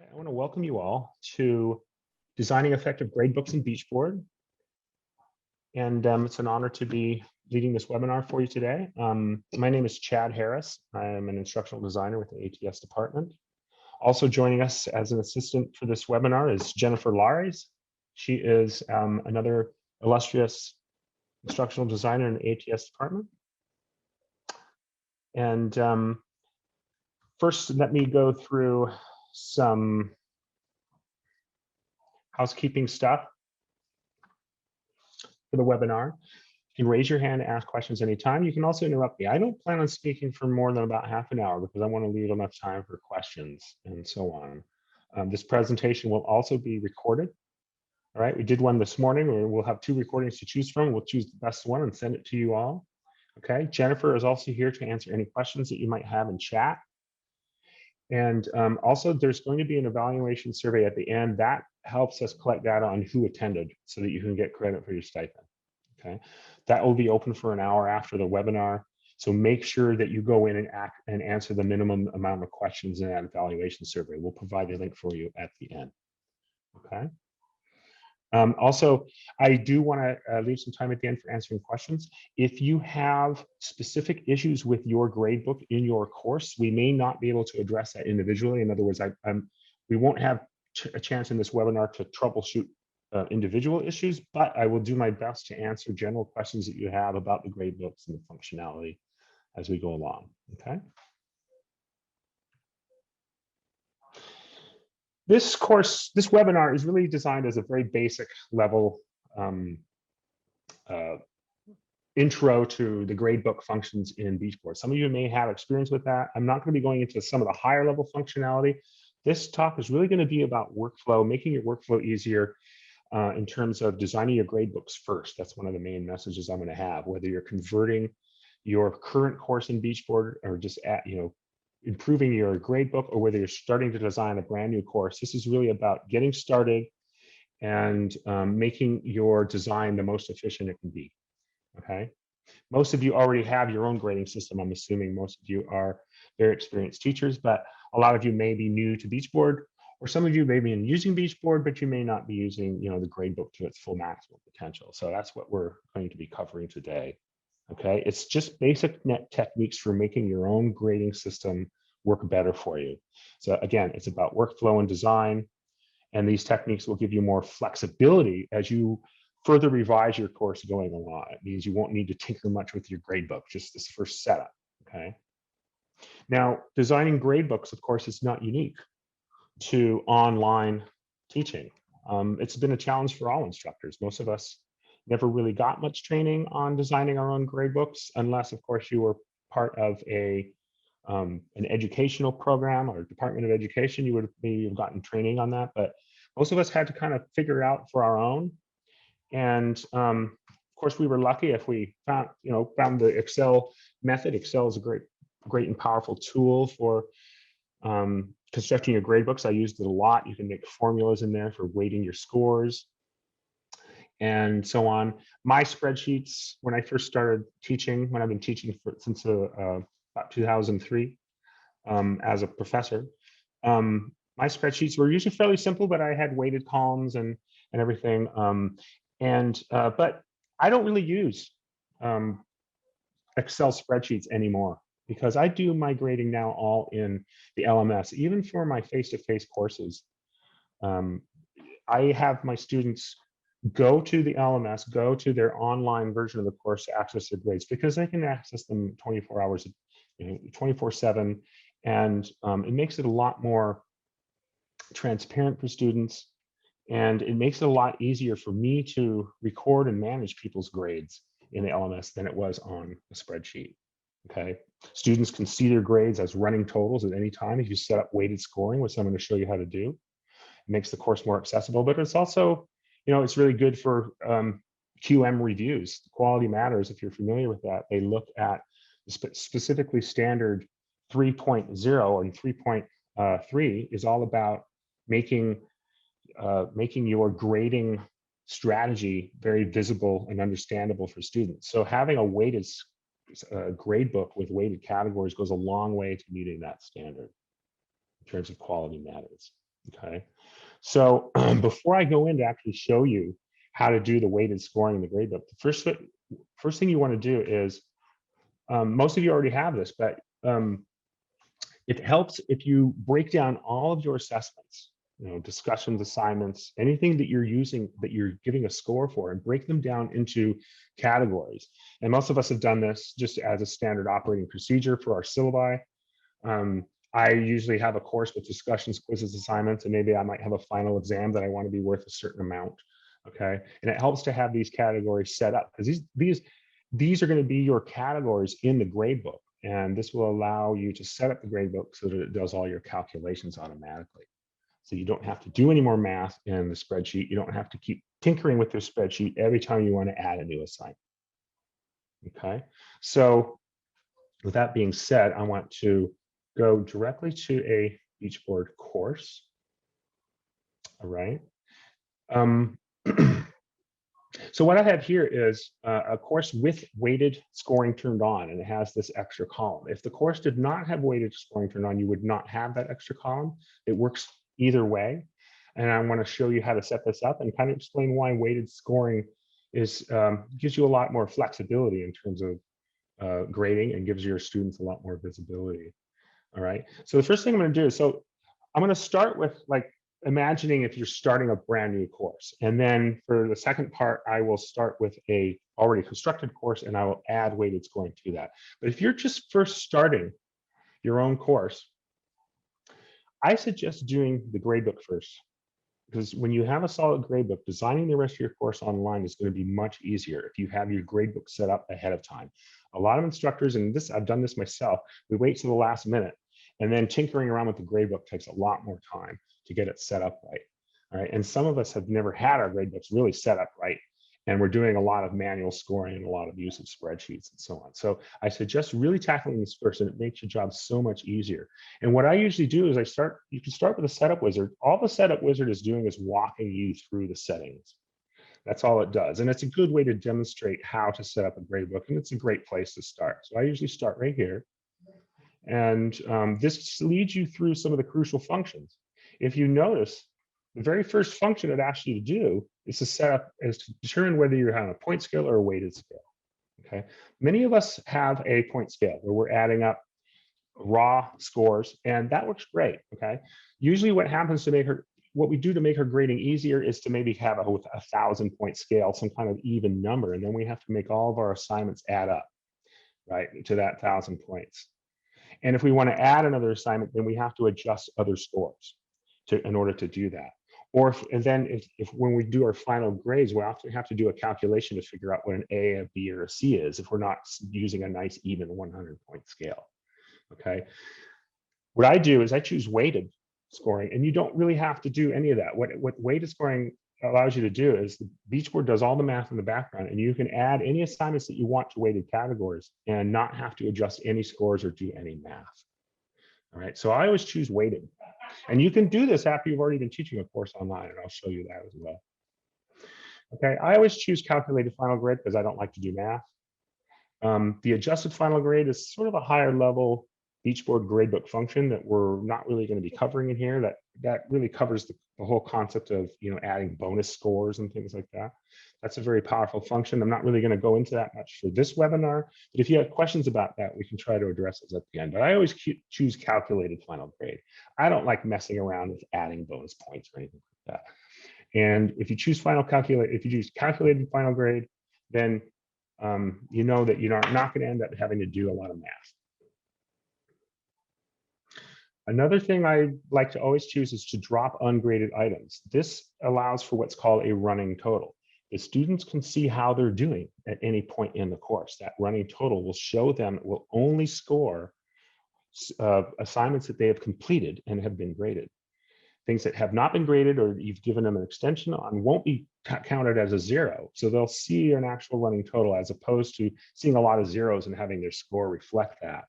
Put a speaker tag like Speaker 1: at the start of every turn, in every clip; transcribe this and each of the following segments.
Speaker 1: I want to welcome you all to Designing Effective Gradebooks in Beachboard. And it's an honor to be leading this webinar for you today. My name is Chad Harris. I am an instructional designer with the ATS department. Also joining us as an assistant for this webinar is Jennifer Lares. She is another illustrious instructional designer in the ATS department. And first, let me go through some housekeeping stuff for the webinar. You can raise your hand and ask questions anytime. You can also interrupt me. I don't plan on speaking for more than about half an hour because I want to leave enough time for questions and so on. This presentation will also be recorded. All right, we did one this morning. We'll have 2 recordings to choose from. We'll choose the best one and send it to you all. Okay, Jennifer is also here to answer any questions that you might have in chat. And also, there's going to be an evaluation survey at the end that helps us collect data on who attended so that you can get credit for your stipend. Okay, that will be open for an hour after the webinar. So make sure that you go in and answer the minimum amount of questions in that evaluation survey. We'll provide a link for you at the end. Okay. Also, I do want to leave some time at the end for answering questions. If you have specific issues with your gradebook in your course, we may not be able to address that individually. In other words, we won't have a chance in this webinar to troubleshoot individual issues, but I will do my best to answer general questions that you have about the gradebooks and the functionality as we go along. Okay. This webinar is really designed as a very basic level intro to the gradebook functions in Beachboard. Some of you may have experience with that. I'm not going to be going into some of the higher level functionality. This talk is really going to be about workflow, making your workflow easier in terms of designing your gradebooks first. That's one of the main messages I'm going to have, whether you're converting your current course in Beachboard or just improving your gradebook, or whether you're starting to design a brand new course. This is really about getting started and making your design the most efficient it can be. Okay. Most of you already have your own grading system. I'm assuming most of you are very experienced teachers, but a lot of you may be new to Beachboard, or some of you may be using Beachboard, but you may not be using, the gradebook to its full maximum potential. So that's what we're going to be covering today. Okay, it's just basic net techniques for making your own grading system work better for you. So again, it's about workflow and design, and these techniques will give you more flexibility as you further revise your course going along. It means you won't need to tinker much with your gradebook, just this first setup. Okay. Now, designing gradebooks, of course, is not unique to online teaching. It's been a challenge for all instructors. Most of us never really got much training on designing our own gradebooks, unless, of course, you were part of an educational program or Department of Education. You would maybe have gotten training on that, but most of us had to kind of figure it out for our own. And of course, we were lucky if we found the Excel method. Excel is a great and powerful tool for constructing your gradebooks. I used it a lot. You can make formulas in there for weighting your scores and so on. My spreadsheets, when I first started teaching, when I've been teaching since about 2003 as a professor, my spreadsheets were usually fairly simple, but I had weighted columns and everything. But I don't really use Excel spreadsheets anymore, because I do my grading now all in the LMS. Even for my face-to-face courses, I have my students go to the LMS, go to their online version of the course to access their grades, because they can access them 24 hours, 24/7. And it makes it a lot more transparent for students. And it makes it a lot easier for me to record and manage people's grades in the LMS than it was on a spreadsheet. Okay. Students can see their grades as running totals at any time. If you set up weighted scoring, which I'm going to show you how to do, it makes the course more accessible. But it's also, it's really good for QM reviews. Quality Matters, if you're familiar with that, they look at specifically standard 3.0 and 3.3 is all about making your grading strategy very visible and understandable for students. So having a weighted gradebook with weighted categories goes a long way to meeting that standard in terms of Quality Matters. Okay. So before I go in to actually show you how to do the weighted scoring in the gradebook, the first thing you want to do is, most of you already have this, but it helps if you break down all of your assessments, discussions, assignments, anything that you're using, that you're giving a score for, and break them down into categories. And most of us have done this just as a standard operating procedure for our syllabi. Um, I usually have a course with discussions, quizzes, assignments, and maybe I might have a final exam that I want to be worth a certain amount. Okay, and it helps to have these categories set up, because these are going to be your categories in the gradebook, and this will allow you to set up the gradebook so that it does all your calculations automatically. So you don't have to do any more math in the spreadsheet. You don't have to keep tinkering with your spreadsheet every time you want to add a new assignment. Okay, so with that being said, I want to go directly to a Beachboard course. All right. So what I have here is a course with weighted scoring turned on, and it has this extra column. If the course did not have weighted scoring turned on, you would not have that extra column. It works either way. And I want to show you how to set this up and kind of explain why weighted scoring gives you a lot more flexibility in terms of grading, and gives your students a lot more visibility. All right. So the first thing I'm going to do is, I'm going to start with imagining if you're starting a brand new course. And then for the second part, I will start with a already constructed course, and I will add weighted scoring to that. But if you're just first starting your own course, I suggest doing the gradebook first, because when you have a solid gradebook, designing the rest of your course online is going to be much easier if you have your gradebook set up ahead of time. A lot of instructors, and I've done this myself, we wait to the last minute, and then tinkering around with the gradebook takes a lot more time to get it set up right. All right. And some of us have never had our gradebooks really set up right, and we're doing a lot of manual scoring and a lot of use of spreadsheets and so on. So I suggest really tackling this first, and it makes your job so much easier. And what I usually do is you can start with a setup wizard. All the setup wizard is doing is walking you through the settings. That's all it does. And it's a good way to demonstrate how to set up a gradebook, and it's a great place to start. So I usually start right here. And this leads you through some of the crucial functions. If you notice, the very first function it asks you to do is to determine whether you're on a point scale or a weighted scale. Okay. Many of us have a point scale where we're adding up raw scores, and that works great. Okay. Usually what happens what we do to make her grading easier is to maybe have a 1,000-point scale, some kind of even number, and then we have to make all of our assignments add up, right, to that 1,000 points. And if we want to add another assignment, then we have to adjust other scores in order to do that. Or if when we do our final grades, we often have to do a calculation to figure out what an A, a B, or a C is if we're not using a nice even 100-point scale. Okay. What I do is I choose weighted scoring, and you don't really have to do any of that. What weighted scoring allows you to do is the Beachboard does all the math in the background, and you can add any assignments that you want to weighted categories and not have to adjust any scores or do any math. All right, so I always choose weighted, and you can do this after you've already been teaching a course online, and I'll show you that as well. Okay, I always choose calculated final grade because I don't like to do math. The adjusted final grade is sort of a higher level Beachboard gradebook function that we're not really going to be covering in here. That really covers the whole concept of adding bonus scores and things like that. That's a very powerful function. I'm not really going to go into that much for this webinar, but if you have questions about that, we can try to address those at the end. But I always choose calculated final grade. I don't like messing around with adding bonus points or anything like that. And if you choose calculated final grade, then you know that you're not going to end up having to do a lot of math. Another thing I like to always choose is to drop ungraded items. This allows for what's called a running total. The students can see how they're doing at any point in the course. That running total will show them, will only score assignments that they have completed and have been graded. Things that have not been graded or you've given them an extension on won't be counted as a zero. So they'll see an actual running total as opposed to seeing a lot of zeros and having their score reflect that.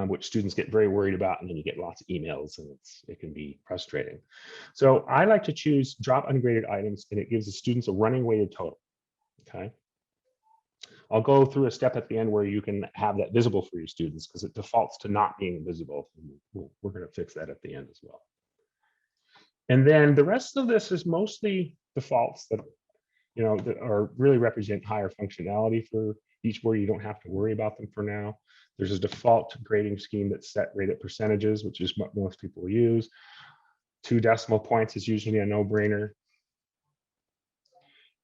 Speaker 1: Which students get very worried about, and then you get lots of emails, and it can be frustrating. So I like to choose drop ungraded items, and it gives the students a running weighted total. Okay. I'll go through a step at the end where you can have that visible for your students because it defaults to not being visible. We're going to fix that at the end as well. And then the rest of this is mostly defaults that, that are really represent higher functionality for each board. You don't have to worry about them for now. There's a default grading scheme that's set rate at percentages, which is what most people use. 2 decimal points is usually a no-brainer.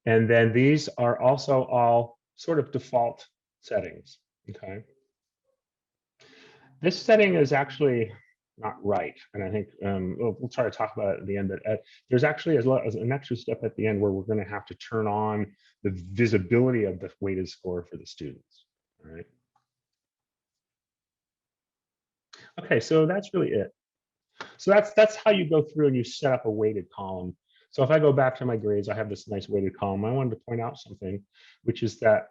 Speaker 1: And then these are also all sort of default settings, okay? This setting is actually not right, and I think we'll try to talk about it at the end, but there's actually as an extra step at the end where we're going to have to turn on the visibility of the weighted score for the students, all right? Okay, so that's really it. So that's how you go through and you set up a weighted column. So if I go back to my grades, I have this nice weighted column. I wanted to point out something, which is that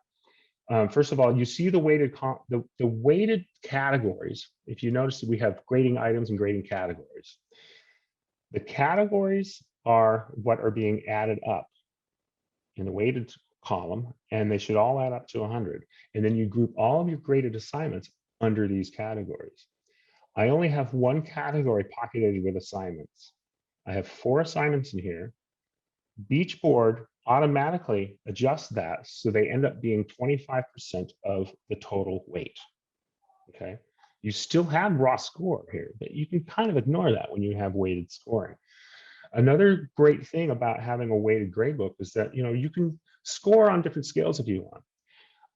Speaker 1: first of all, you see the weighted the weighted categories. If you notice that we have grading items and grading categories. The categories are what are being added up in the weighted column, and they should all add up to 100. And then you group all of your graded assignments under these categories. I only have one category populated with assignments. I have 4 assignments in here. Beach board automatically adjusts that so they end up being 25% of the total weight. Okay, you still have raw score here, but you can kind of ignore that when you have weighted scoring. Another great thing about having a weighted gradebook is that you can score on different scales if you want.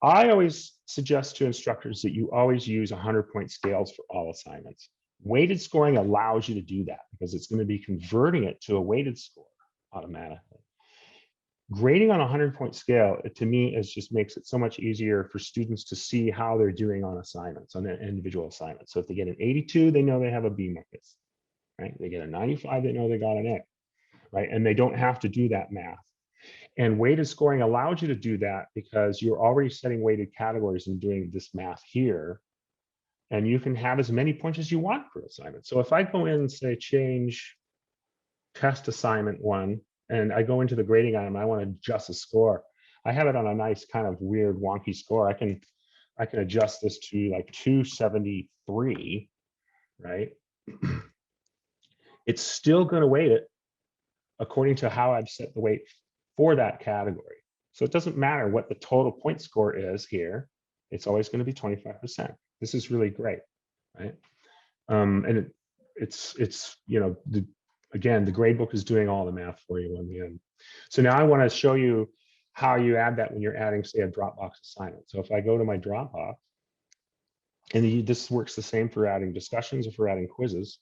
Speaker 1: I always suggest to instructors that you always use 100-point scales for all assignments. Weighted scoring allows you to do that because it's going to be converting it to a weighted score automatically. Grading on a 100-point scale, to me, just makes it so much easier for students to see how they're doing on assignments, on an individual assignment. So if they get an 82, they know they have a B minus, right? They get a 95, they know they got an A, right? And they don't have to do that math. And weighted scoring allows you to do that because you're already setting weighted categories and doing this math here. And you can have as many points as you want per assignment. So if I go in and say change test assignment 1, and I go into the grading item, I want to adjust the score. I have it on a nice kind of weird wonky score. I can adjust this to like 273, right? It's still going to weight it according to how I've set the weight for that category. So it doesn't matter what the total point score is here. It's always going to be 25%. This is really great, right? And again, the gradebook is doing all the math for you in the end. So now I want to show you how you add that when you're adding, say, a Dropbox assignment. So if I go to my Dropbox, and this works the same for adding discussions or for adding quizzes,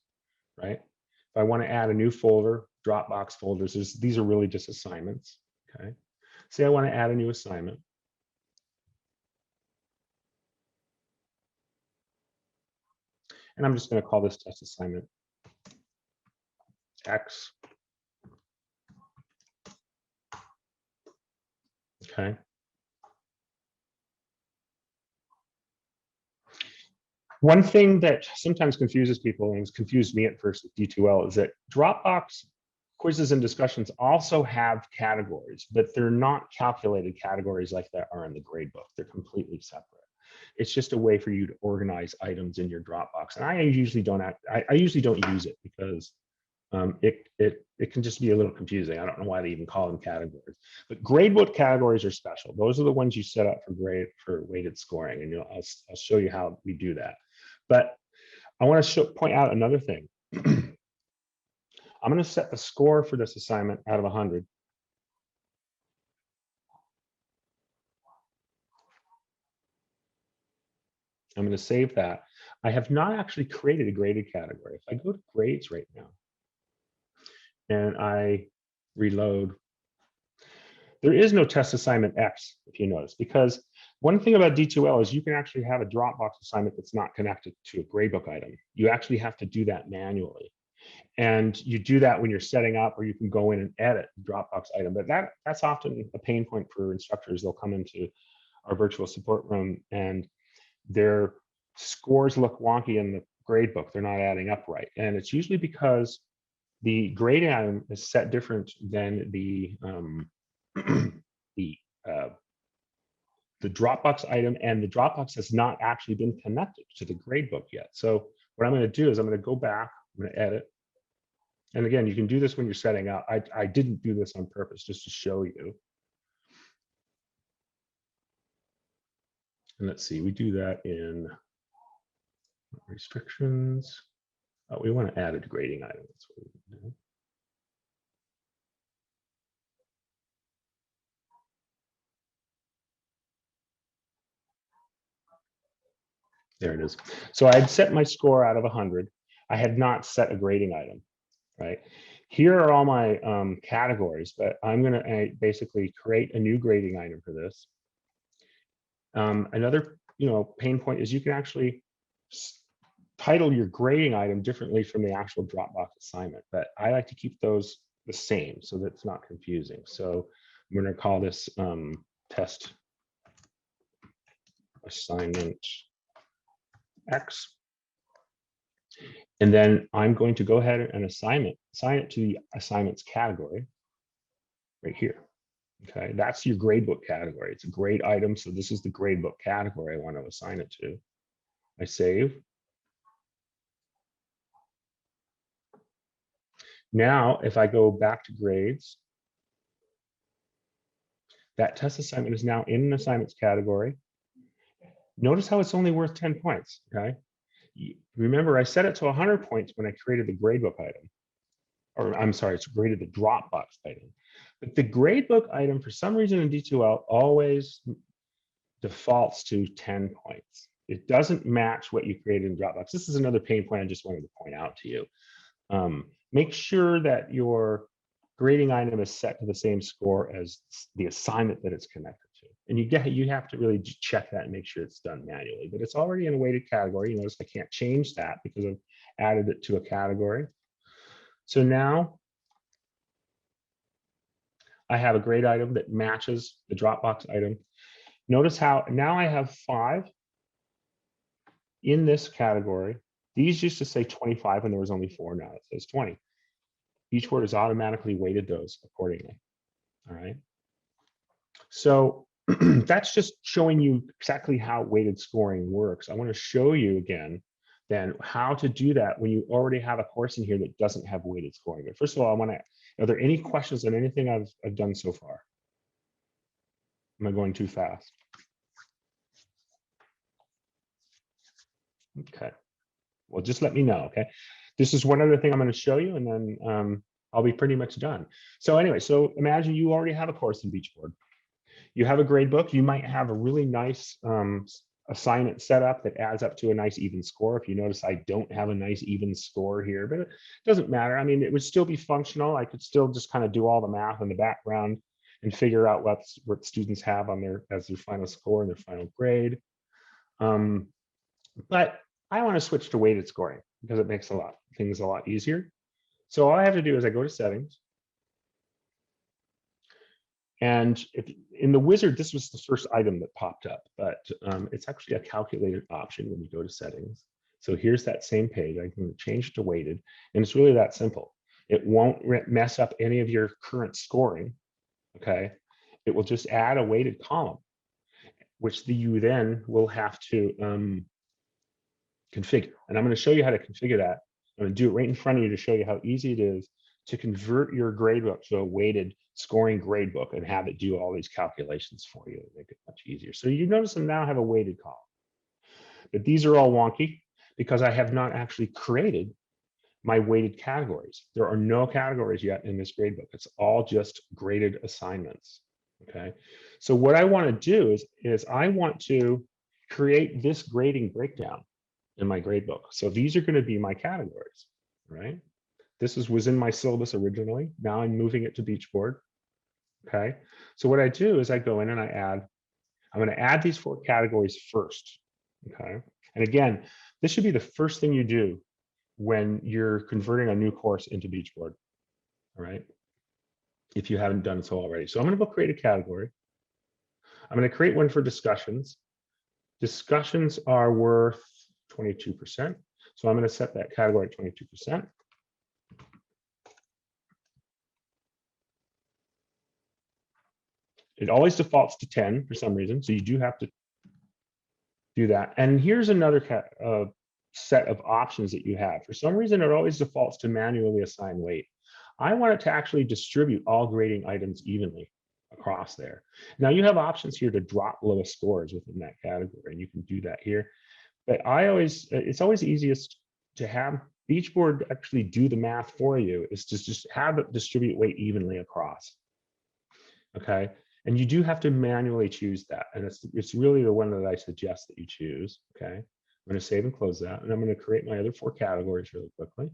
Speaker 1: right? If I want to add a new folder, Dropbox folders, these are really just assignments, okay? Say I want to add a new assignment. And I'm just going to call this test assignment X. Okay. One thing that sometimes confuses people, and it's confused me at first with D2L, is that Dropbox quizzes and discussions also have categories, but they're not calculated categories like they are in the gradebook. They're completely separate. It's just a way for you to organize items in your Dropbox. And I usually don't use it because it can just be a little confusing. I don't know why they even call them categories. But gradebook categories are special. Those are the ones you set up for weighted scoring, and I'll show you how we do that. But I want to point out another thing. I'm going to set the score for this assignment out of 100. I'm going to save that. I have not actually created a graded category. If I go to grades right now and I reload, there is no test assignment X, if you notice, because one thing about D2L is you can actually have a Dropbox assignment that's not connected to a gradebook item. You actually have to do that manually. And you do that when you're setting up, or you can go in and edit the Dropbox item. But that's often a pain point for instructors. They'll come into our virtual support room and their scores look wonky in the gradebook. They're not adding up right. And it's usually because the grading item is set different than the Dropbox item, and the Dropbox has not actually been connected to the gradebook yet. So what I'm going to do is I'm going to go back, I'm going to edit, And again, you can do this when you're setting up. I didn't do this on purpose, just to show you. And let's see, we do that in restrictions. Oh, we want to add a grading item. That's what we do. There it is. So I had set my score out of 100. I had not set a grading item, right? Here are all my categories, but I'm going to basically create a new grading item for this. Another, pain point is you can actually title your grading item differently from the actual Dropbox assignment, but I like to keep those the same so that it's not confusing. So I'm going to call this test assignment X. And then I'm going to go ahead and assign it to the assignments category right here. Okay, that's your gradebook category. It's a grade item. So this is the gradebook category I want to assign it to. I save. Now, if I go back to grades, that test assignment is now in an assignments category. Notice how it's only worth 10 points, okay? Remember, I set it to 100 points when I created the gradebook item. Or I'm sorry, it's graded the Dropbox item. But the gradebook item, for some reason in D2L, always defaults to 10 points. It doesn't match what you created in Dropbox. This is another pain point I just wanted to point out to you. Make sure that your grading item is set to the same score as the assignment that it's connected to. And you have to really check that and make sure it's done manually. But it's already in a weighted category. You notice I can't change that because I've added it to a category. So now I have a grade item that matches the Dropbox item. Notice how now I have 5 in this category. These used to say 25 when there was only 4. Now it says 20. Each word is automatically weighted those accordingly. All right. So that's just showing you exactly how weighted scoring works. I want to show you again then how to do that when you already have a course in here that doesn't have weighted scoring. But first of all, are there any questions on anything I've done so far? Am I going too fast? Okay. Well, just let me know, okay? This is one other thing I'm going to show you, and then I'll be pretty much done. So anyway, so imagine you already have a course in Beachboard. You have a grade book. You might have a really nice assignment set up that adds up to a nice even score. If you notice, I don't have a nice even score here, but it doesn't matter. I mean, it would still be functional. I could still just kind of do all the math in the background and figure out what students have on as their final score and their final grade. But I want to switch to weighted scoring because it makes things a lot easier. So all I have to do is I go to settings. And in the wizard, this was the first item that popped up, but it's actually a calculated option when you go to settings. So here's that same page. I can change it to weighted, and it's really that simple. It won't mess up any of your current scoring, okay? It will just add a weighted column, which you then will have to configure. And I'm going to show you how to configure that. I'm going to do it right in front of you to show you how easy it is to convert your gradebook to a weighted scoring gradebook and have it do all these calculations for you to make it much easier. So you notice I now have a weighted column. But these are all wonky because I have not actually created my weighted categories. There are no categories yet in this gradebook. It's all just graded assignments. Okay. So what I want to do is I want to create this grading breakdown in my gradebook. So these are going to be my categories, right? This was in my syllabus originally. Now I'm moving it to Beachboard. Okay. So what I do is I go in and I'm going to add these 4 categories first. Okay. And again, this should be the first thing you do when you're converting a new course into Beachboard. All right. If you haven't done so already. So I'm going to go create a category. I'm going to create one for discussions. Discussions are worth 22%. So I'm going to set that category at 22%. It always defaults to 10 for some reason, so you do have to do that. And here's another set of options that you have. For some reason, it always defaults to manually assign weight. I want it to actually distribute all grading items evenly across there. Now you have options here to drop lowest scores within that category, and you can do that here. But it's always easiest to have Beachboard actually do the math for you, is to just have it distribute weight evenly across. Okay, and you do have to manually choose that, and it's really the one that I suggest that you choose. Okay, I'm going to save and close that, and I'm going to create my other 4 categories really quickly.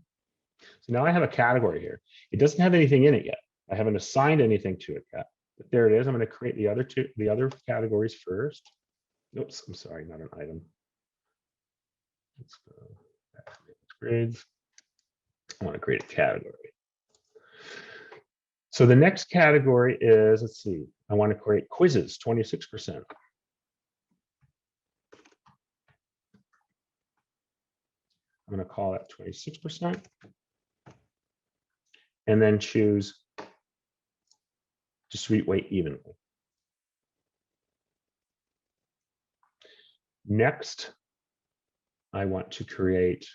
Speaker 1: So now I have a category here. It doesn't have anything in it yet. I haven't assigned anything to it yet. But there it is. I'm going to create the other categories first. Oops, I'm sorry, not an item. Let's go back to grades. I want to create a category. So the next category is, let's see, I want to create quizzes, 26%. I'm going to call that 26%. And then choose distribute weight evenly. Next, I want to create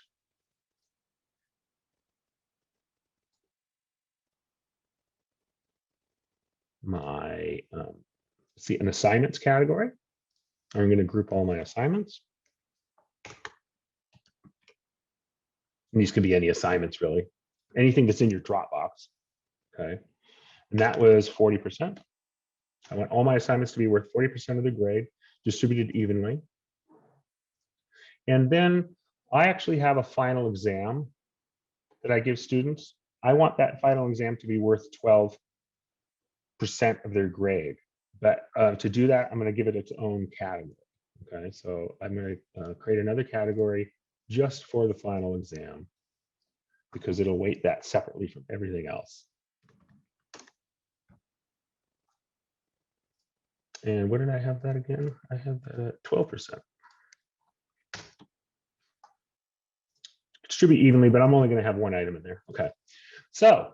Speaker 1: my an assignments category. I'm going to group all my assignments. And these could be any assignments, really. Anything that's in your Dropbox. Okay. And that was 40%. I want all my assignments to be worth 40% of the grade, distributed evenly. And then I actually have a final exam that I give students. I want that final exam to be worth 12% of their grade. But to do that, I'm going to give it its own category. Okay, so I'm going to create another category just for the final exam, because it'll weight that separately from everything else. And what did I have that again? I have that at 12%. Distribute evenly, but I'm only going to have one item in there. Okay, so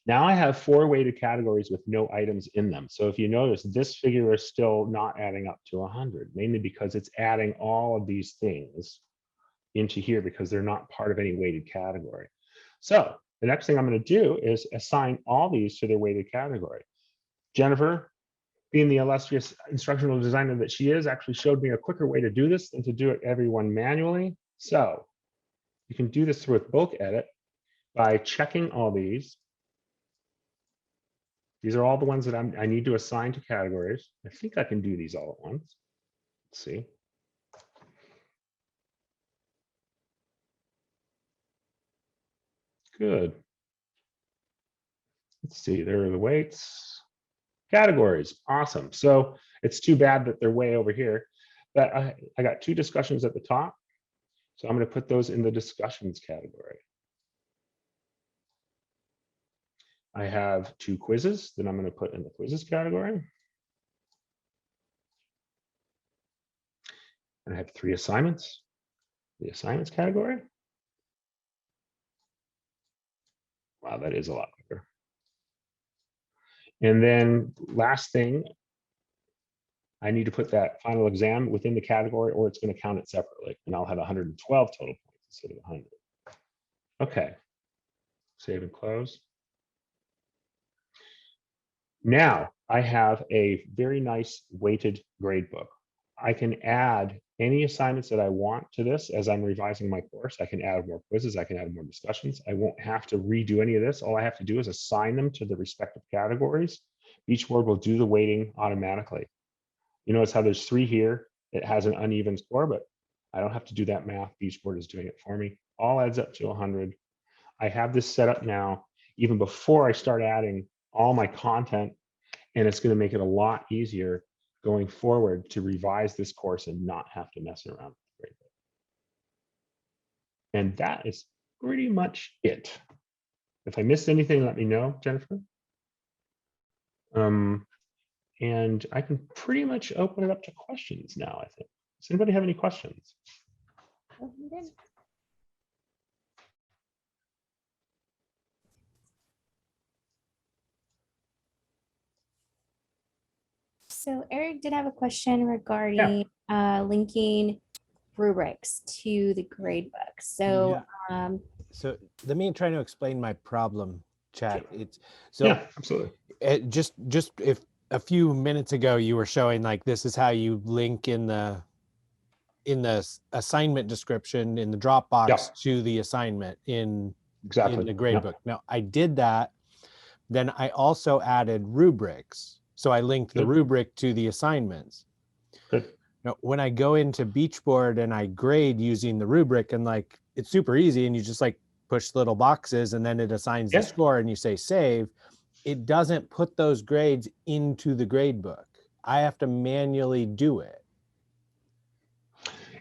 Speaker 1: now I have 4 weighted categories with no items in them. So if you notice, this figure is still not adding up to 100, mainly because it's adding all of these things into here because they're not part of any weighted category. So the next thing I'm going to do is assign all these to their weighted category. Jennifer, being the illustrious instructional designer that she is, actually showed me a quicker way to do this than to do it everyone manually. So you can do this with bulk edit by checking all these. These are all the ones that I need to assign to categories. I think I can do these all at once. Let's see. Good. Let's see, there are the weights. Categories, awesome. So it's too bad that they're way over here, but I got 2 discussions at the top. So I'm going to put those in the discussions category. I have 2 quizzes that I'm going to put in the quizzes category. And I have 3 assignments, the assignments category. Wow, that is a lot bigger. And then last thing, I need to put that final exam within the category, or it's going to count it separately, and I'll have 112 total points instead of 100. Okay, save and close. Now I have a very nice weighted grade book. I can add any assignments that I want to this as I'm revising my course. I can add more quizzes, I can add more discussions. I won't have to redo any of this. All I have to do is assign them to the respective categories. Beachboard will do the weighting automatically. You notice how there's 3 here. It has an uneven score, but I don't have to do that math. Beachboard is doing it for me. All adds up to 100. I have this set up now, even before I start adding all my content, and it's going to make it a lot easier going forward to revise this course and not have to mess around with it. And that is pretty much it. If I missed anything, let me know, Jennifer. And I can pretty much open it up to questions now, I think. Does anybody have any questions?
Speaker 2: So Eric did have a question regarding linking rubrics to the gradebook. So,
Speaker 3: Yeah. So let me try to explain my problem, Chad.
Speaker 1: Yeah.
Speaker 3: It's so
Speaker 1: Yeah, absolutely.
Speaker 3: just if a few minutes ago you were showing like this is how you link in the assignment description in the
Speaker 1: Yeah,
Speaker 3: Dropbox to the assignment in
Speaker 1: exactly.
Speaker 3: the
Speaker 1: Yeah.
Speaker 3: gradebook. Now I did that. Then I also added rubrics. So I linked the
Speaker 1: Good.
Speaker 3: rubric to the assignments.
Speaker 1: Good.
Speaker 3: Now, when I go into Beachboard and I grade using the rubric, and like it's super easy, and you just like push little boxes and then it assigns the
Speaker 1: Yeah.
Speaker 3: score and you say save, it doesn't put those grades into the gradebook. I have to manually do it.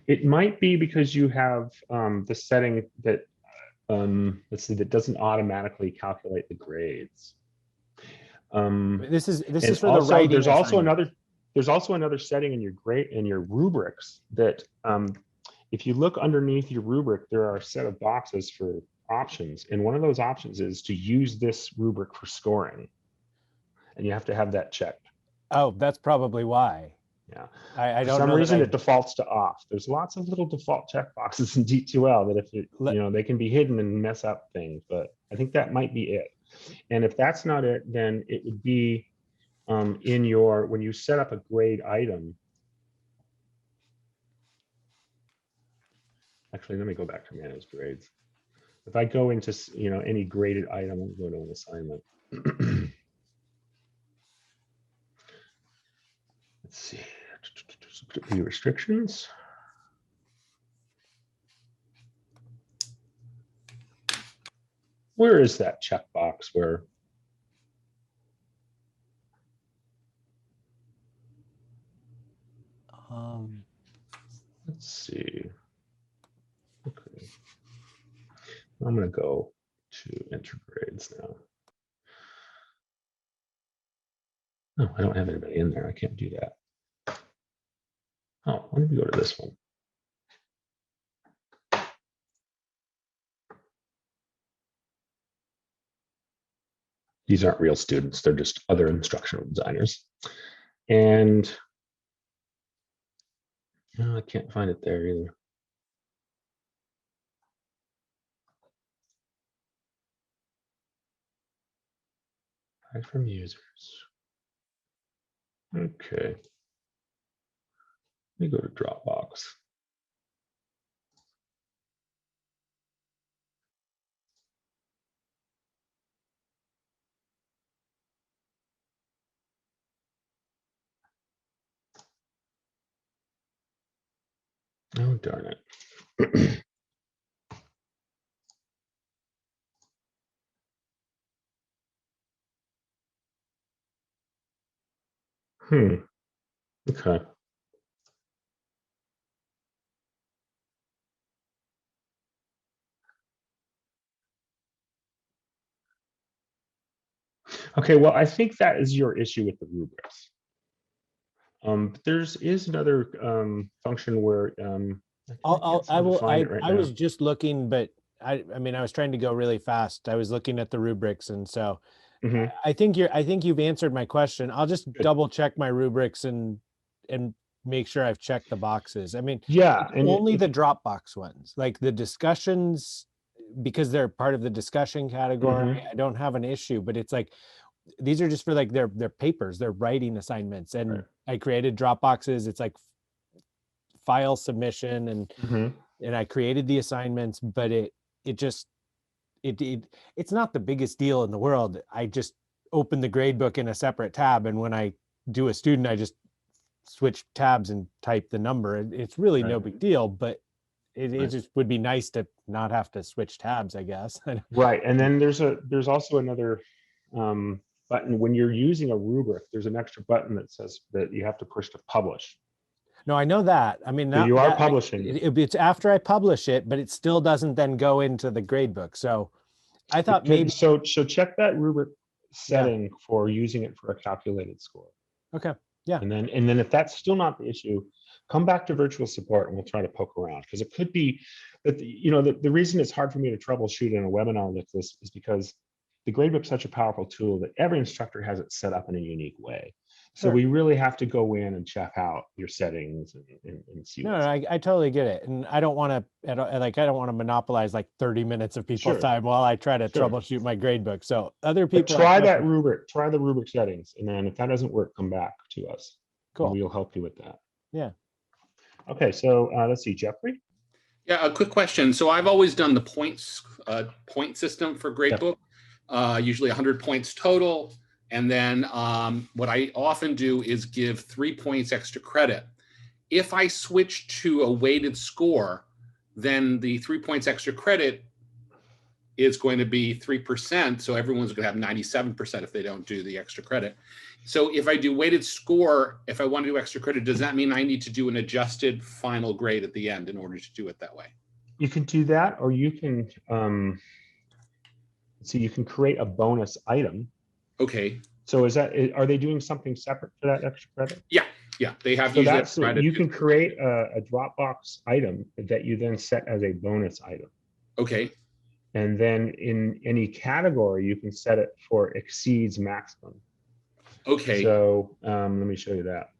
Speaker 1: It might be because you have the setting that let's see, that doesn't automatically calculate the grades.
Speaker 3: This is
Speaker 1: And
Speaker 3: for the
Speaker 1: also,
Speaker 3: writing assignment.
Speaker 1: there's also another setting in your grade in your rubrics that if you look underneath your rubric, there are a set of boxes for options, and one of those options is to use this rubric for scoring, and you have to have that checked.
Speaker 3: Oh, that's probably why.
Speaker 1: Yeah.
Speaker 3: I
Speaker 1: For
Speaker 3: don't
Speaker 1: some
Speaker 3: know that
Speaker 1: reason,
Speaker 3: I
Speaker 1: it defaults to off. There's lots of little default checkboxes in D2L that if it, they can be hidden and mess up things, but I think that might be it. And if that's not it, then it would be in your, when you set up a grade item. Actually, let me go back to manage grades. If I go into, any graded item, I'm going to an assignment. Let's see, view restrictions. Where is that checkbox where? Let's see. Okay. I'm going to go to enter grades now. No, I don't have anybody in there. I can't do that. Oh, let me go to this one. These aren't real students. They're just other instructional designers. And no, I can't find it there either. Hide from users. Okay. Let me go to Dropbox. Oh, darn it. Okay. Okay, well, I think that is your issue with the rubrics. But is another function where
Speaker 3: I
Speaker 1: now.
Speaker 3: was just looking, but I mean, I was trying to go really fast. I was looking at the rubrics, and so I think you've answered my question. I'll just double check my rubrics and make sure I've checked the boxes. I mean,
Speaker 1: yeah, and
Speaker 3: only the Dropbox ones, like the discussions, because they're part of the discussion category. I don't have an issue, but it's like these are just for like their papers, their writing assignments, and I created Dropboxes. It's like file submission, and I created the assignments, but it's not the biggest deal in the world. I just open the gradebook in a separate tab, and when I do a student, I just switch tabs and type the number. It's really no big deal, but it just would be nice to not have to switch tabs, I guess.
Speaker 1: Right, and then there's also another button when you're using a rubric. There's an extra button that says that you have to push to publish.
Speaker 3: No, I know that. I mean,
Speaker 1: so you are publishing.
Speaker 3: It's after I publish it, but it still doesn't then go into the gradebook. So I thought maybe.
Speaker 1: So check that rubric setting for using it for a calculated score.
Speaker 3: Okay. Yeah.
Speaker 1: And then if that's still not the issue, come back to virtual support and we'll try to poke around, because it could be that the reason it's hard for me to troubleshoot in a webinar like this is because the gradebook is such a powerful tool that every instructor has it set up in a unique way. So
Speaker 3: Sure.
Speaker 1: we really have to go in and check out your settings and see.
Speaker 3: No,
Speaker 1: what's-
Speaker 3: I totally get it. And I don't want to, I don't want to monopolize like 30 minutes of people's
Speaker 1: Sure.
Speaker 3: time while I try to
Speaker 1: Sure.
Speaker 3: troubleshoot my gradebook. So other
Speaker 1: But
Speaker 3: people.
Speaker 1: try
Speaker 3: have
Speaker 1: that
Speaker 3: questions.
Speaker 1: rubric, try the rubric settings. And then if that doesn't work, come back to us. And
Speaker 3: Cool.
Speaker 1: we'll help you with that.
Speaker 3: Yeah.
Speaker 1: Okay, so let's see, Jeffrey.
Speaker 4: Yeah, a quick question. So I've always done the points point system for Gradebook, usually 100 points total. And then what I often do is give 3 points extra credit. If I switch to a weighted score, then the 3 points extra credit is going to be 3%. So everyone's going to have 97% if they don't do the extra credit. So if I do weighted score, if I want to do extra credit, does that mean I need to do an adjusted final grade at the end in order to do it that way?
Speaker 1: You can do that, or you can, so you can create a bonus item.
Speaker 4: Okay.
Speaker 1: So are they doing something separate for that extra credit?
Speaker 4: Yeah, they have
Speaker 1: So
Speaker 4: usually
Speaker 1: that's,
Speaker 4: provided-
Speaker 1: you can create a Dropbox item that you then set as a bonus item.
Speaker 4: Okay.
Speaker 1: And then in any category, you can set it for exceeds maximum.
Speaker 4: Okay.
Speaker 1: So let me show you that.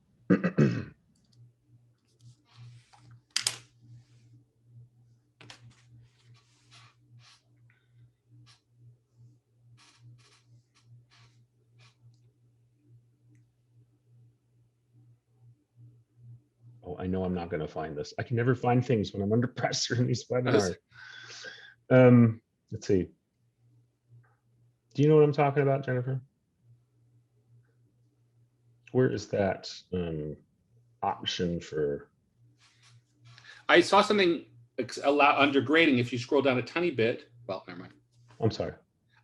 Speaker 1: Oh, I know I'm not going to find this. I can never find things when I'm under pressure in these webinars. Let's see. Do you know what I'm talking about, Jennifer? Where is that option for?
Speaker 4: I saw something allow under grading. If you scroll down a tiny bit, well, never mind.
Speaker 1: I'm sorry.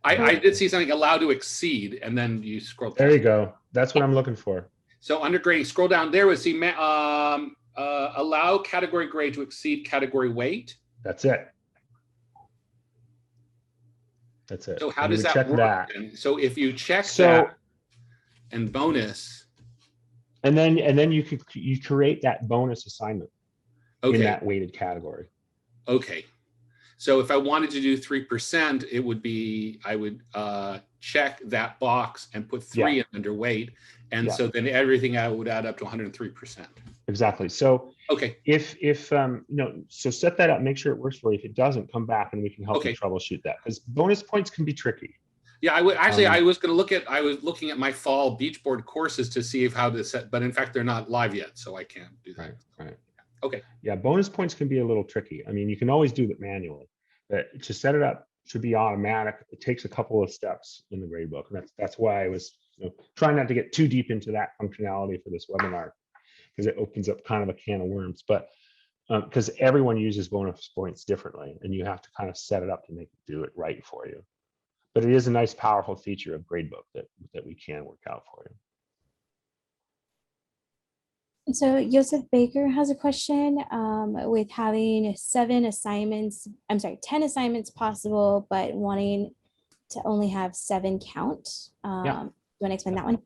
Speaker 4: I did see something allow to exceed, and then you scroll down.
Speaker 1: There you go. That's what I'm looking for.
Speaker 4: So under grading, scroll down there would see allow category grade to exceed category weight.
Speaker 1: That's it. That's it.
Speaker 4: So how
Speaker 1: And you
Speaker 4: does
Speaker 1: would
Speaker 4: that
Speaker 1: check
Speaker 4: work?
Speaker 1: that?
Speaker 4: And so if you check
Speaker 1: So-
Speaker 4: that and bonus,
Speaker 1: And then you create that bonus assignment in
Speaker 4: okay,
Speaker 1: that weighted category.
Speaker 4: okay. So if I wanted to do 3%, it would be, I would check that box and put 3 in under weight. And
Speaker 1: Yeah.
Speaker 4: so then everything would add up to 103%.
Speaker 1: Exactly. So
Speaker 4: Okay,
Speaker 1: if so set that up, make sure it works for you. If it doesn't, come back and we can help you
Speaker 4: Okay.
Speaker 1: troubleshoot that, because bonus points can be tricky.
Speaker 4: yeah, I would actually,
Speaker 1: Um,
Speaker 4: I was looking at my fall beach board courses to see how to set, but in fact, they're not live yet, so I can't do that.
Speaker 1: Right.
Speaker 4: Okay.
Speaker 1: Yeah, bonus points can be a little tricky. I mean, you can always do it manually, but to set it up to be automatic, it takes a couple of steps in the gradebook. And that's why I was trying not to get too deep into that functionality for this webinar, because it opens up kind of a can of worms. But because everyone uses bonus points differently, and you have to kind of set it up to make it do it right for you. But it is a nice, powerful feature of Gradebook that we can work out for you.
Speaker 2: So Joseph Baker has a question with having 10 assignments possible, but wanting to only have 7 count. Do you want to explain that one?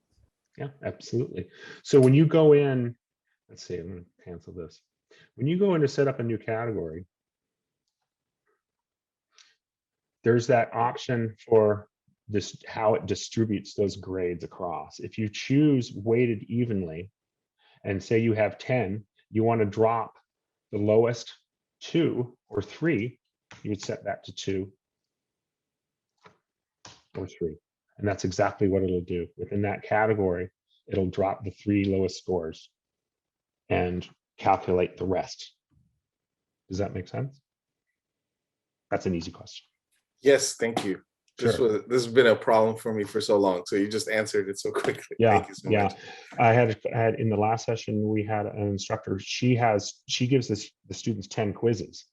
Speaker 1: Yeah, absolutely. So when you go in, let's see, I'm going to cancel this. When you go in to set up a new category, there's that option for this, how it distributes those grades across. If you choose weighted evenly and say you have 10, you want to drop the lowest 2 or 3, you would set that to 2 or 3. And that's exactly what it'll do. Within that category, it'll drop the 3 lowest scores and calculate the rest. Does that make sense? That's an easy question.
Speaker 5: Yes, thank you. This has been a problem for me for so long. So you just answered it so quickly.
Speaker 1: Yeah,
Speaker 5: Thank you so much.
Speaker 1: I had in the last session, we had an instructor. She gives the students 10 quizzes,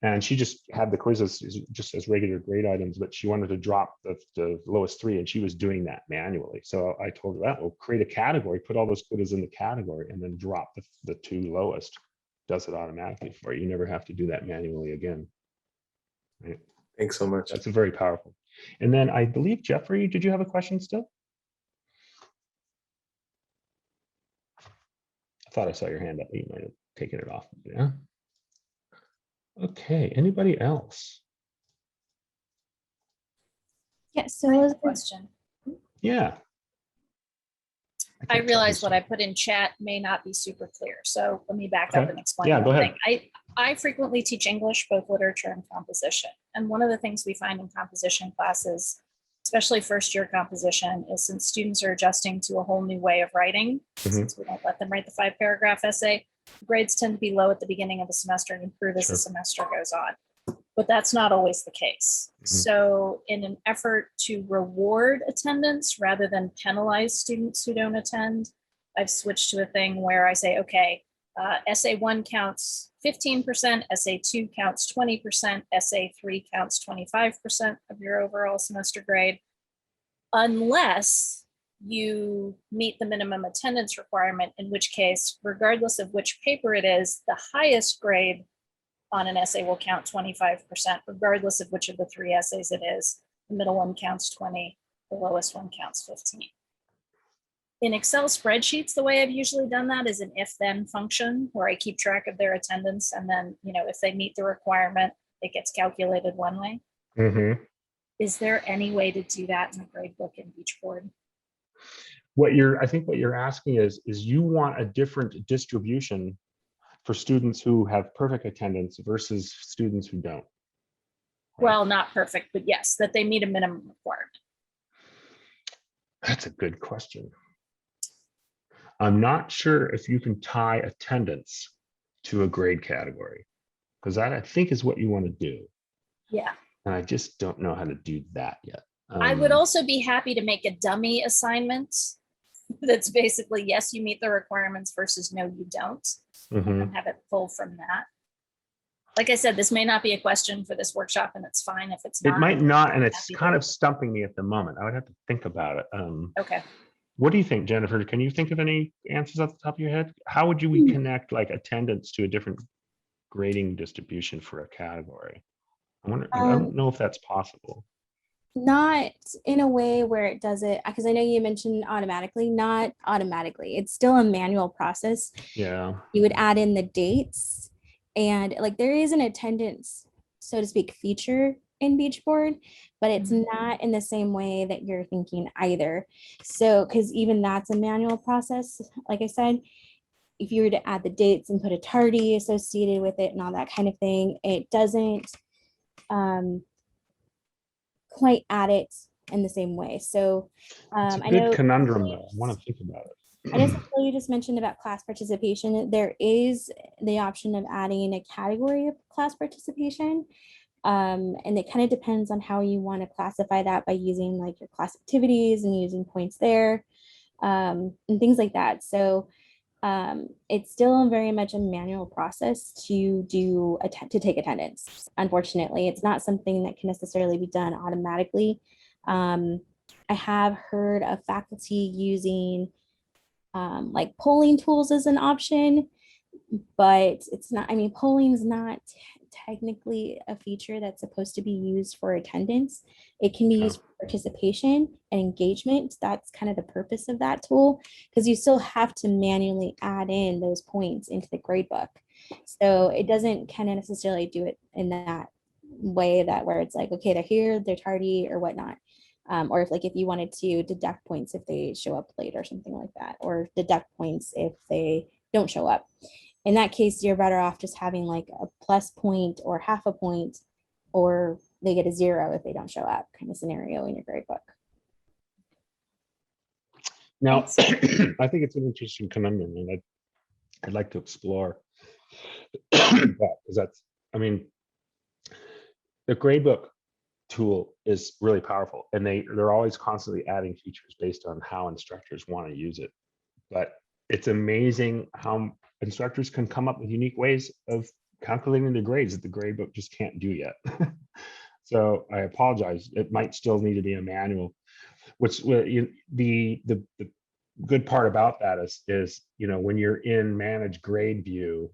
Speaker 1: and she just had the quizzes just as regular grade items, but she wanted to drop the lowest 3, and she was doing that manually. So I told her that, well, create a category, put all those quizzes in the category, and then drop the 2 lowest. Does it automatically for you. You never have to do that manually again. Right?
Speaker 5: Thanks so much.
Speaker 1: That's very powerful. And then I believe, Jeffrey, did you have a question still? I thought I saw your hand up, but you might have taken it off. Yeah. Okay, anybody else?
Speaker 2: Yeah, so
Speaker 6: Question.
Speaker 1: Yeah.
Speaker 6: I
Speaker 1: can't tell
Speaker 6: realize
Speaker 1: who's
Speaker 6: what I
Speaker 1: talking.
Speaker 6: put in chat may not be super clear. So let me back up
Speaker 1: Okay.
Speaker 6: and explain.
Speaker 1: Yeah,
Speaker 6: one
Speaker 1: go ahead.
Speaker 6: thing. I frequently teach English, both literature and composition. And one of the things we find in composition classes, especially first year composition, is since students are adjusting to a whole new way of writing, since we don't let them write the 5-paragraph essay, grades tend to be low at the beginning of the semester and improve as the semester goes on. But that's not always the case. So in an effort to reward attendance rather than penalize students who don't attend, I've switched to a thing where I say, okay, essay 1 counts 15%, essay 2 counts 20%, essay 3 counts 25% of your overall semester grade, unless you meet the minimum attendance requirement, in which case, regardless of which paper it is, the highest grade on an essay will count 25%, regardless of which of the 3 essays it is. The middle one counts 20, the lowest one counts 15. In Excel spreadsheets, the way I've usually done that is an if-then function where I keep track of their attendance, and then, if they meet the requirement, it gets calculated one way. Is there any way to do that in the gradebook in Beachboard?
Speaker 1: I think what you're asking is you want a different distribution for students who have perfect attendance versus students who don't.
Speaker 6: Well, not perfect, but yes, that they meet a minimum requirement.
Speaker 1: That's a good question. I'm not sure if you can tie attendance to a grade category, because that I think is what you want to do.
Speaker 6: Yeah.
Speaker 1: And I just don't know how to do that yet.
Speaker 6: I would also be happy to make a dummy assignment that's basically, yes, you meet the requirements versus no, you don't, and have it pull from that. Like I said, this may not be a question for this workshop, and it's fine if it's not.
Speaker 1: It might not, and it's kind of stumping me at the moment. I would have to think about it.
Speaker 6: Okay.
Speaker 1: What do you think, Jennifer? Can you think of any answers off the top of your head? How would we connect like attendance to a different grading distribution for a category? I don't know if that's possible.
Speaker 2: Not in a way where it does it, because I know you mentioned automatically, not automatically. It's still a manual process.
Speaker 1: Yeah.
Speaker 2: You would add in the dates, and like there is an attendance, so to speak, feature in Beachboard, but it's not in the same way that you're thinking either. So, because even that's a manual process, like I said, if you were to add the dates and put a tardy associated with it and all that kind of thing, it doesn't quite add it in the same way. So
Speaker 1: It's a
Speaker 2: I
Speaker 1: good
Speaker 2: know
Speaker 1: conundrum though. I want to think about it.
Speaker 2: I know you just mentioned about class participation. There is the option of adding a category of class participation. And it kind of depends on how you want to classify that by using like your class activities and using points there and things like that. So it's still very much a manual process to take attendance. Unfortunately, it's not something that can necessarily be done automatically. I have heard of faculty using like polling tools as an option, but it's not, polling is not technically a feature that's supposed to be used for attendance. It can be used for participation and engagement. That's kind of the purpose of that tool, because you still have to manually add in those points into the gradebook. So it doesn't kind of necessarily do it in that way where it's like, okay, they're here, they're tardy or whatnot. Or if you wanted to deduct points if they show up late or something like that, or deduct points if they don't show up. In that case, you're better off just having like a plus point or half a point, or they get a 0 if they don't show up kind of scenario in your gradebook.
Speaker 1: Now, I think it's an interesting conundrum, and I'd like to explore that, because that's, the gradebook tool is really powerful, and they're always constantly adding features based on how instructors want to use it. But it's amazing how instructors can come up with unique ways of calculating the grades that the gradebook just can't do yet. So I apologize. It might still need to be a manual. The good part about that is when you're in manage grade view,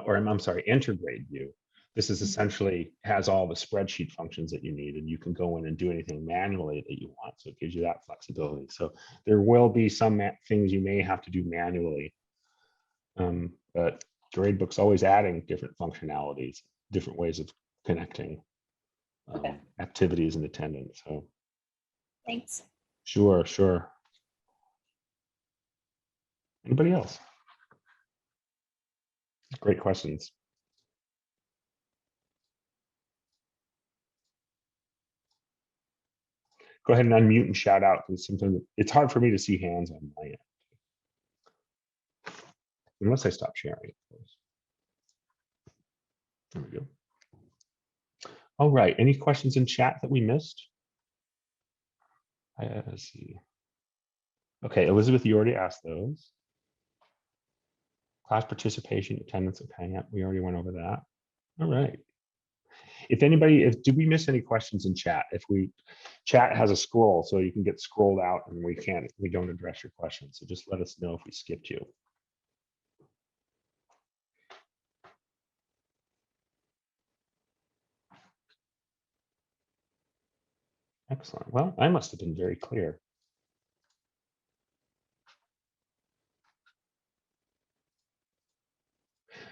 Speaker 1: or I'm sorry, enter grade view, this is essentially has all the spreadsheet functions that you need, and you can go in and do anything manually that you want. So it gives you that flexibility. So there will be some things you may have to do manually, but Gradebook's always adding different functionalities, different ways of connecting activities and attendance. So
Speaker 6: thanks.
Speaker 1: Sure. Anybody else? Great questions. Go ahead and unmute and shout out, because sometimes it's hard for me to see hands on my end. Unless I stop sharing, of course. There we go. All right, any questions in chat that we missed? Let's see. Okay, Elizabeth, you already asked those. Class participation, attendance, okay, yeah, we already went over that. All right. If anybody, did we miss any questions in chat? Chat has a scroll, so you can get scrolled out and we don't address your questions. So just let us know if we skipped you. Excellent. Well, I must have been very clear.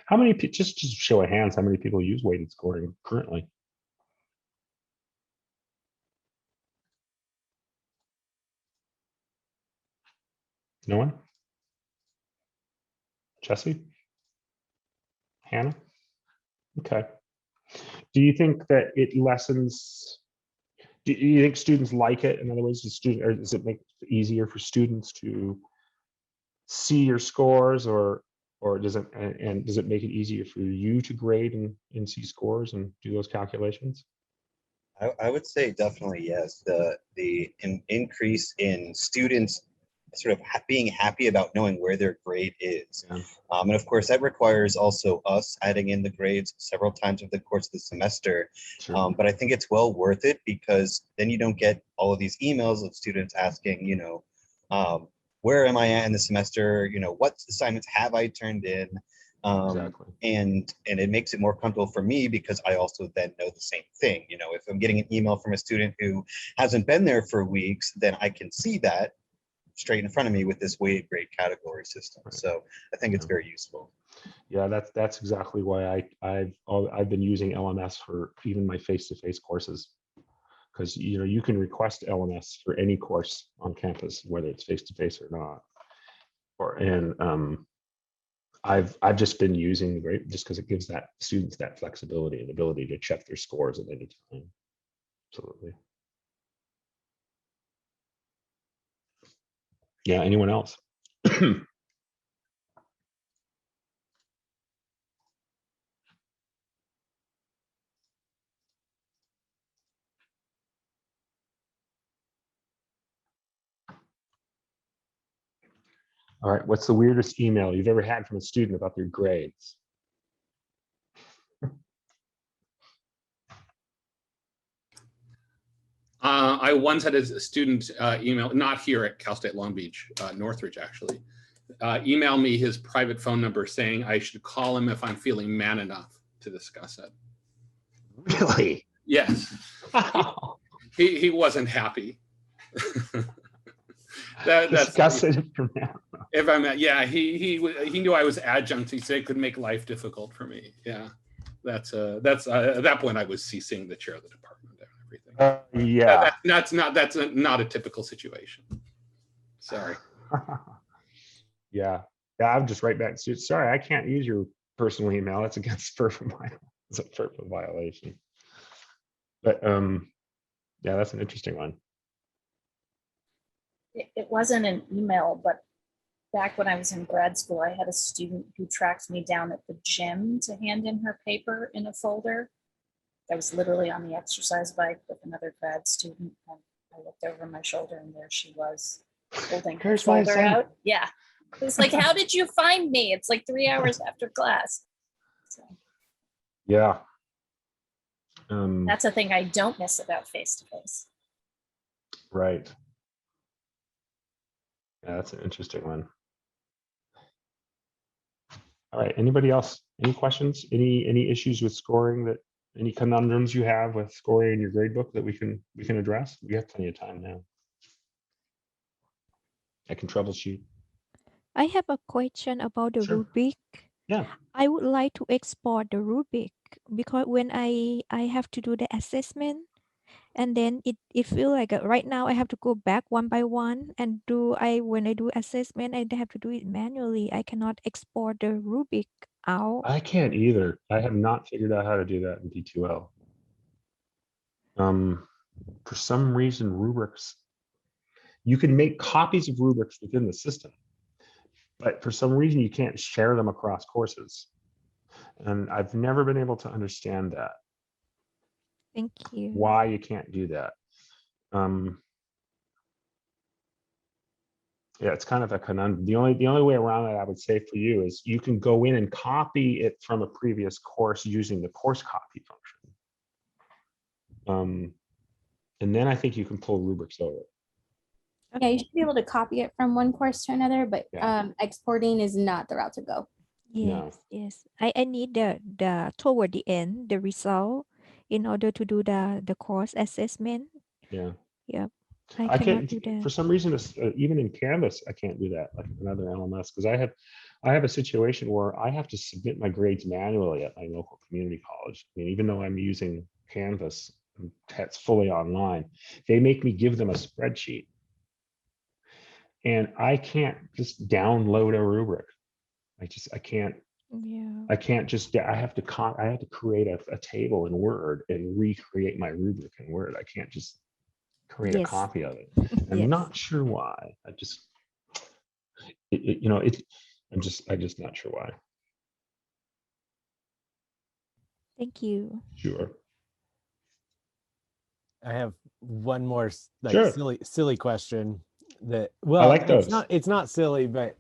Speaker 1: How many, just show of hands, how many people use weighted scoring currently? No one? Jesse? Hannah? Okay. Do you think that it lessens, do you think students like it? In other words, does it make it easier for students to see your scores, or does it, and does it make it easier for you to grade and see scores and do those calculations?
Speaker 7: I would say definitely yes. The increase in students sort of being happy about knowing where their grade is.
Speaker 1: Yeah.
Speaker 7: And of course, that requires also us adding in the grades several times over the course of the semester.
Speaker 1: Sure.
Speaker 7: But I think it's well worth it, because then you don't get all of these emails of students asking, where am I at in the semester? What assignments have I turned in?
Speaker 1: Exactly.
Speaker 7: And it makes it more comfortable for me, because I also then know the same thing. If I'm getting an email from a student who hasn't been there for weeks, then I can see that straight in front of me with this weighted grade category system.
Speaker 1: Right.
Speaker 7: So I think it's very useful.
Speaker 1: Yeah, that's exactly why I've been using LMS for even my face-to-face courses, because you can request LMS for any course on campus, whether it's face-to-face or not. I've just been using the grade just because it gives that students that flexibility and ability to check their scores at any time. Absolutely. Yeah, anyone else? All right, what's the weirdest email you've ever had from a student about their grades?
Speaker 4: I once had a student email, not here at Cal State Long Beach, Northridge actually, email me his private phone number saying I should call him if I'm feeling man enough to discuss it.
Speaker 1: Really?
Speaker 4: Yes. He wasn't happy.
Speaker 1: Discuss it for now.
Speaker 4: If I'm at, yeah, he knew I was adjunct. He said it could make life difficult for me. Yeah, that's at that point I was ceasing the chair of the department and everything.
Speaker 1: Yeah,
Speaker 4: that's not a typical situation. Sorry.
Speaker 1: Yeah, I'm just right back. Sorry, I can't use your personal email. That's against FERPA violation. It's a FERPA violation. But yeah, that's an interesting one.
Speaker 6: It wasn't an email, but back when I was in grad school, I had a student who tracked me down at the gym to hand in her paper in a folder. I was literally on the exercise bike with another grad student, and I looked over my shoulder, and there she was holding her
Speaker 1: Here's my
Speaker 6: folder
Speaker 1: assignment.
Speaker 6: out. Yeah, it was like, how did you find me? It's like 3 hours after class. So
Speaker 1: Yeah.
Speaker 6: that's a thing I don't miss about face-to-face.
Speaker 1: Right. Yeah, that's an interesting one. All right, anybody else? Any questions? Any issues with scoring, that any conundrums you have with scoring in your grade book that we can address? We have plenty of time now. I can troubleshoot.
Speaker 8: I have a question about the
Speaker 1: Sure.
Speaker 8: rubric.
Speaker 1: Yeah.
Speaker 8: I would like to export the rubric, because when I have to do the assessment, and then it feel like right now I have to go back one by one and when I do assessment I have to do it manually. I cannot export the rubric out.
Speaker 1: I can't either. I have not figured out how to do that in D2L. For some reason, rubrics, you can make copies of rubrics within the system, but for some reason you can't share them across courses. And I've never been able to understand that,
Speaker 8: Thank you.
Speaker 1: why you can't do that. Yeah, it's kind of a conundrum. The only way around it, I would say for you, is you can go in and copy it from a previous course using the course copy function. And then I think you can pull rubrics over.
Speaker 2: Yeah, you should be able to copy it from one course to another, but
Speaker 1: Yeah.
Speaker 2: exporting is not the route to go.
Speaker 1: No.
Speaker 8: Yes. I need the toward the end the result in order to do the course assessment.
Speaker 1: Yeah.
Speaker 8: Yep. I
Speaker 1: I
Speaker 8: cannot
Speaker 1: can't,
Speaker 8: do that.
Speaker 1: for some reason, even in Canvas, I can't do that like another LMS, because I have a situation where I have to submit my grades manually at my local community college. I mean, even though I'm using Canvas, that's fully online, they make me give them a spreadsheet. And I can't just download a rubric. I can't.
Speaker 8: Yeah.
Speaker 1: I can't just. I have to create a table in Word and recreate my rubric in Word. I can't just create a
Speaker 8: Yes.
Speaker 1: copy of it. I'm
Speaker 8: Yes.
Speaker 1: not sure why. I'm just not sure why.
Speaker 8: Thank you.
Speaker 1: Sure.
Speaker 3: I have one more like
Speaker 1: Sure.
Speaker 3: silly question that,
Speaker 1: I
Speaker 3: well,
Speaker 1: like those.
Speaker 3: it's not silly, but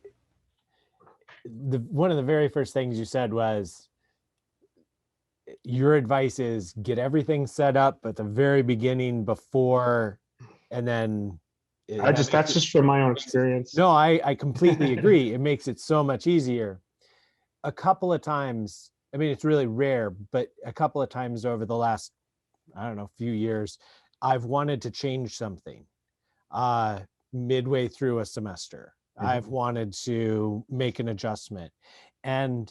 Speaker 3: one of the very first things you said was your advice is get everything set up at the very beginning before, and then
Speaker 1: That's just from my own experience.
Speaker 3: No, I completely agree. It makes it so much easier. A couple of times, I mean, it's really rare, but a couple of times over the last, I don't know, few years, I've wanted to change something midway through a semester. I've wanted to make an adjustment. And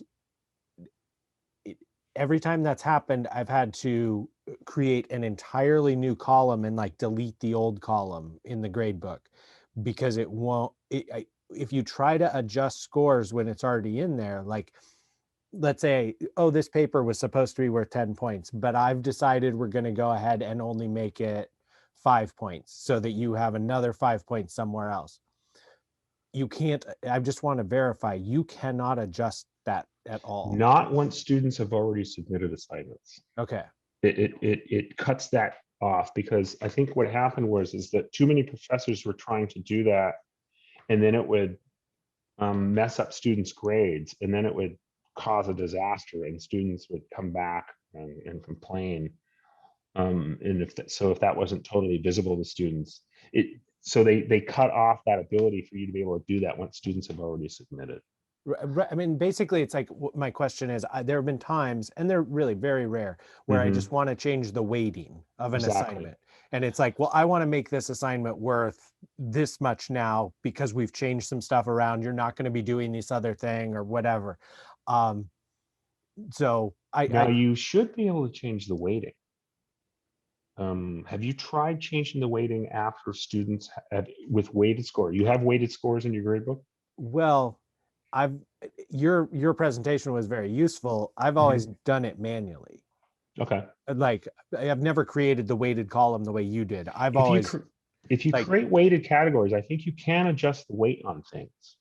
Speaker 3: every time that's happened, I've had to create an entirely new column and like delete the old column in the gradebook, because it won't, if you try to adjust scores when it's already in there, like let's say, oh, this paper was supposed to be worth 10 points, but I've decided we're going to go ahead and only make it 5 points so that you have another 5 points somewhere else. You can't, I just want to verify, you cannot adjust that at all.
Speaker 1: Not once students have already submitted assignments.
Speaker 3: Okay.
Speaker 1: It cuts that off, because I think what happened is that too many professors were trying to do that, and then it would mess up students' grades, and then it would cause a disaster, and students would come back and complain. And if that wasn't totally visible to students, so they cut off that ability for you to be able to do that once students have already submitted.
Speaker 3: I mean, basically, it's like my question is, there have been times, and they're really very rare, where I just want to change the weighting of an assignment. And it's like, well, I want to make this assignment worth this much now because we've changed some stuff around. You're not going to be doing this other thing or whatever. So
Speaker 1: you should be able to change the weighting. Have you tried changing the weighting after students with weighted score? You have weighted scores in your gradebook?
Speaker 3: Well, your presentation was very useful. I've always done it manually.
Speaker 1: Okay.
Speaker 3: Like I've never created the weighted column the way you did.
Speaker 1: If you create weighted categories, I think you can adjust the weight on things.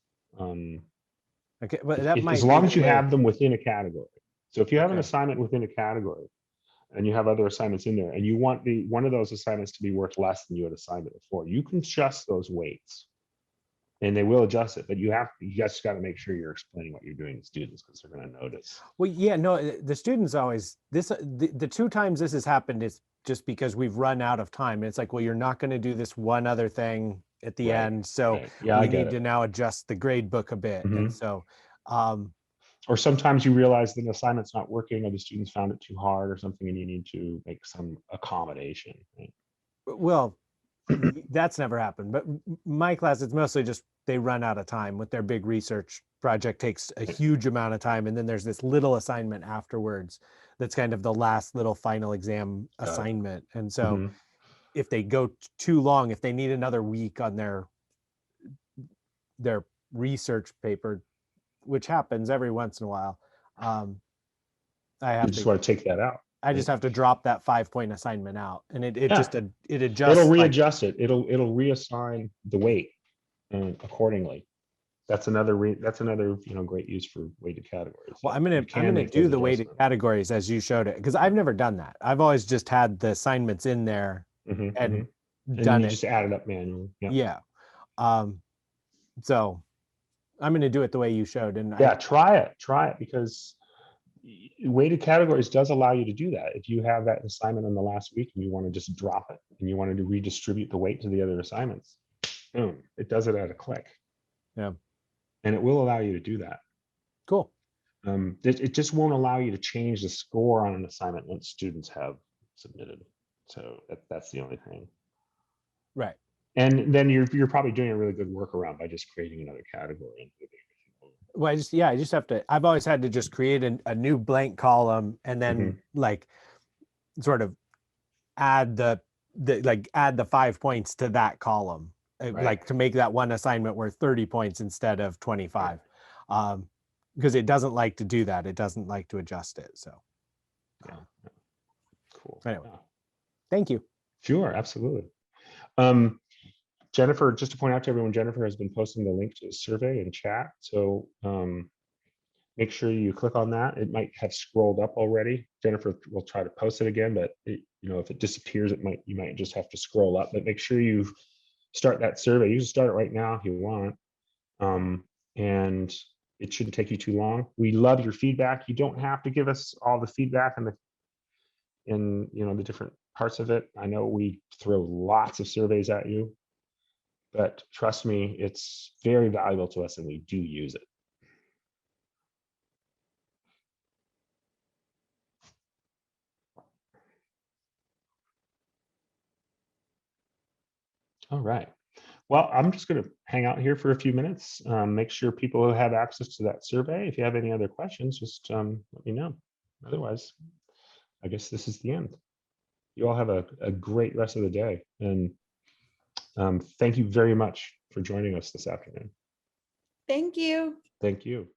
Speaker 3: Okay, but that might
Speaker 1: as long as you have them within a category. So if you have an assignment within a category, and you have other assignments in there, and you want one of those assignments to be worth less than you had assigned it before, you can adjust those weights, and they will adjust it. But you just got to make sure you're explaining what you're doing to students, because they're going to notice.
Speaker 3: Well, yeah, no, the students always the two times this has happened is just because we've run out of time. And it's like, well, you're not going to do this one other thing at the end, so we need to now adjust the grade book a bit. And so
Speaker 1: or sometimes you realize that an assignment's not working, or the students found it too hard or something, and you need to make some accommodation. Right?
Speaker 3: Well, that's never happened. But my class, it's mostly just they run out of time with their big research project, takes a huge amount of time. And then there's this little assignment afterwards that's kind of the last little final exam assignment. And so if they go too long, if they need another week on their research paper, which happens every once in a while, I
Speaker 1: You
Speaker 3: have
Speaker 1: just
Speaker 3: to,
Speaker 1: want to take that out.
Speaker 3: I just have to drop that 5-point assignment out, and it
Speaker 1: Yeah.
Speaker 3: just, it adjusts.
Speaker 1: It'll
Speaker 3: like-
Speaker 1: readjust it. It'll reassign the weight accordingly. That's another great use for weighted categories.
Speaker 3: Well,
Speaker 1: Yeah,
Speaker 3: I'm
Speaker 1: you
Speaker 3: gonna
Speaker 1: can make
Speaker 3: do
Speaker 1: those
Speaker 3: the weighted
Speaker 1: adjustments.
Speaker 3: categories as you showed it, because I've never done that. I've always just had the assignments in there
Speaker 1: Mhm,
Speaker 3: and
Speaker 1: mhm. And
Speaker 3: done
Speaker 1: you
Speaker 3: it.
Speaker 1: just add it up manually. Yeah.
Speaker 3: Yeah. So I'm gonna do it the way you showed, and
Speaker 1: Yeah, try it because weighted categories does allow you to do that. If you have that assignment in the last week and you want to just drop it and you wanted to redistribute the weight to the other assignments, boom, it does it at a click.
Speaker 3: Yeah.
Speaker 1: And it will allow you to do that.
Speaker 3: Cool.
Speaker 1: It just won't allow you to change the score on an assignment once students have submitted. So that's the only thing.
Speaker 3: Right.
Speaker 1: And then you're probably doing a really good workaround by just creating another category and moving everything over.
Speaker 3: Well, I just have to, I've always had to just create a new blank column and then like sort of add add the 5 points to that column,
Speaker 1: Right.
Speaker 3: like to make that one assignment worth 30 points instead of 25. Because it doesn't like to do that. It doesn't like to adjust it. So
Speaker 1: Yeah. Cool.
Speaker 3: Anyway.
Speaker 1: Yeah.
Speaker 3: Thank you.
Speaker 1: Sure, absolutely. Jennifer, just to point out to everyone, Jennifer has been posting the link to the survey in chat. So make sure you click on that. It might have scrolled up already. Jennifer will try to post it again, but if it disappears, you might just have to scroll up. But make sure you start that survey. You can start it right now if you want. And it shouldn't take you too long. We love your feedback. You don't have to give us all the feedback in the different parts of it. I know we throw lots of surveys at you, but trust me, it's very valuable to us and we do use it. All right. Well, I'm just going to hang out here for a few minutes, make sure people have access to that survey. If you have any other questions, just let me know. Otherwise, I guess this is the end. You all have a great rest of the day. And thank you very much for joining us this afternoon.
Speaker 9: Thank you.
Speaker 1: Thank you.